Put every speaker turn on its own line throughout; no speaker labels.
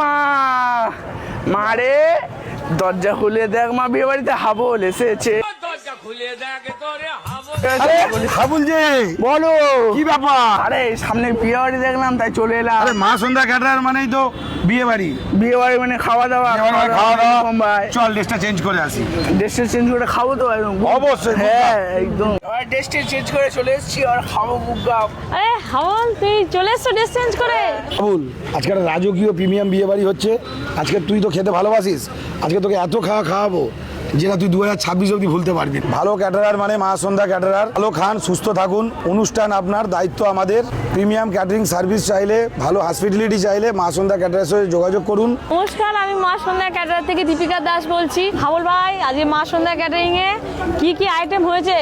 মা, মা রে দরজা খুলে দেখ, মা বিয়ে বাড়িতে হাবল এসেছে।
আরে হাবুল যে,
বলো
কি ব্যাপার?
আরে সামনে বিয়ে বাড়ি দেখলাম তাই চলে এলাম।
আরে মা সন্ধ্যা ক্যাটারার মানেই তো বিয়ে বাড়ি।
বিয়ে বাড়ি মানে খাওয়া দাওয়া,
খাওয়া দাওয়া।
ভাই
চল ড্রেসটা চেঞ্জ করে আসি।
ড্রেসটা চেঞ্জ করে খাবো তো একদম।
অবশ্যই।
হ্যাঁ একদম। ড্রেসটা চেঞ্জ করে চলে এসেছি আর খাবো গুগাপ।
আরে হাওল, তুই চলে এসছো ড্রেস চেঞ্জ করে?
হাবুল, আজকে একটা রাজকীয় প্রিমিয়াম বিয়ে বাড়ি হচ্ছে। আজকে তুই তো খেতে ভালোবাসিস, আজকে তোকে এত খাওয়াবো যেটা তুই 2026 অবধি ভুলতে পারবি। ভালো ক্যাটারার মানে মা সন্ধ্যা ক্যাটারার। ভালো খান, সুস্থ থাকুন, অনুষ্ঠান আপনার, দায়িত্ব আমাদের। প্রিমিয়াম ক্যাটারিং সার্ভিস চাইলে, ভালো হসপিটালিটি চাইলে মা সন্ধ্যা ক্যাটারারের সাথে যোগাযোগ করুন।
নমস্কার, আমি মা সন্ধ্যা ক্যাটারার থেকে দীপিকা দাস বলছি। হাওল ভাই, আজকে মা সন্ধ্যা ক্যাটারিং এ কি কি আইটেম হয়েছে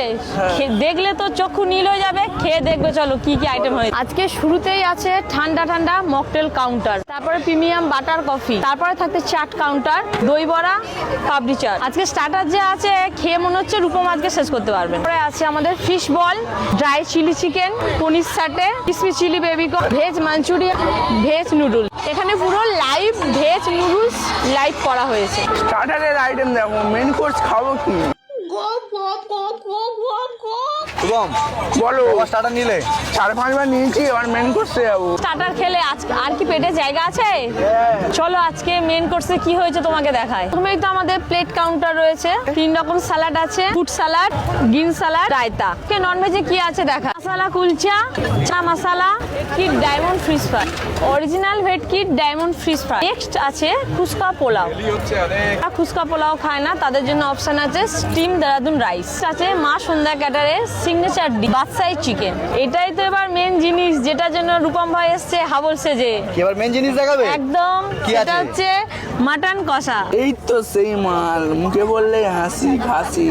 দেখলে তো চক্ষু নীল হয়ে যাবে। খেয়ে দেখবে, চলো কি কি আইটেম হয়েছে। আজকে শুরুতেই আছে ঠান্ডা ঠান্ডা মকটেল কাউন্টার, তারপরে প্রিমিয়াম বাটার কফি, তারপরে থাকতে চাট কাউন্টার, দই বড়া, পাপড়ি চাট। আজকে স্টার্টার যে আছে খেয়ে মনে হচ্ছে রূপম আজকে শেষ করতে পারবেন। তারপরে আছে আমাদের fish ball, dry chilli chicken, paneer satay, crispy chilli baby corn, veg Manchurian, veg noodle. এখানে পুরো লাইভ ভেজ নুডলস লাইভ করা হয়েছে।
স্টার্টারের আইটেম দেখো, মেন কোর্স খাবো কি? বলো।
স্টার্টার নিলে
4-5 বার নিয়েছি, এবার মেন কোর্সে যাবো।
স্টার্টার খেলে আর কি পেটে জায়গা আছে? চলো আজকে মেন কোর্সে কি হয়েছে তোমাকে দেখায়। প্রথমেই তো আমাদের প্লেট কাউন্টার রয়েছে, 3 রকম স্যালাড আছে, fruit salad, green salad, raita. Non ভেজে কি আছে দেখা, মশলা কুলচা, চা মশলা, কিট ডায়মন্ড ফিশ ফ্রাই, অরিজিনাল ভেটকিট ডায়মন্ড ফিশ ফ্রাই। নেক্সট আছে ফুচকা পোলাও। ফুচকা পোলাও খায় না, তাদের জন্য অপশন আছে স্টিম দেরাদুন রাইস। আছে মা সন্ধ্যা ক্যাটারের সিগনেচার ডিশ বাদশাই চিকেন। এটাই তো এবার মেন জিনিস, যেটার জন্য রূপম ভাই এসছে হাবল সেজে।
এবার মেন জিনিস দেখাবে
একদম,
কি
সেটা
আছে?
হচ্ছে মাটন কষা।
এই তো সেই মাল, মুখে বললে হাসি খাসি।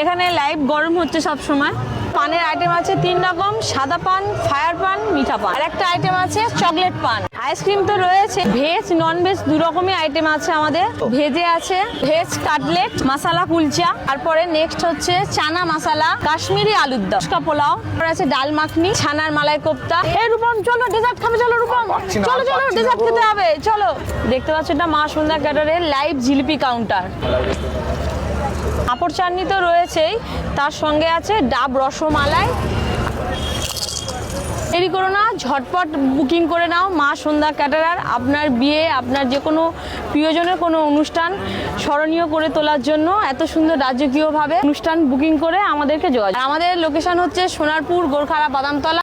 এখানে লাইভ গরম হচ্ছে সব সময়। পানের আইটেম আছে 3 রকম, সাদা পান, ফায়ার পান, মিঠা পান। আর একটা আইটেম আছে চকলেট পান। আইসক্রিম তো রয়েছে, ভেজ নন ভেজ 2 রকমই আইটেম আছে আমাদের। ভেজে আছে ভেজ কাটলেট, মশলা কুলচা, তারপরে নেক্সট হচ্ছে চানা মশলা, কাশ্মীরি আলুর দম, ফুচকা পোলাও, তারপরে আছে ডাল মাখনি, ছানার মালাই কোপ্তা। এই রূপম চলো ডেজার্ট খাবে, চলো রূপম, চলো চলো ডেজার্ট খেতে হবে, চলো। দেখতে পাচ্ছ এটা মা সন্ধ্যা ক্যাটারের লাইভ জিলিপি কাউন্টার। পাঁপড় চাটনি তো রয়েছেই, তার সঙ্গে আছে ডাব রসমালাই। দেরি করো না, ঝটপট বুকিং করে নাও। মা সন্ধ্যা ক্যাটারার আপনার বিয়ে, আপনার যে কোনো প্রিয়জনের কোনো অনুষ্ঠান স্মরণীয় করে তোলার জন্য এত সুন্দর রাজকীয়ভাবে অনুষ্ঠান বুকিং করে আমাদেরকে যোগাযোগ। আমাদের লোকেশন হচ্ছে সোনারপুর, গোরখাড়া, বাদামতলা।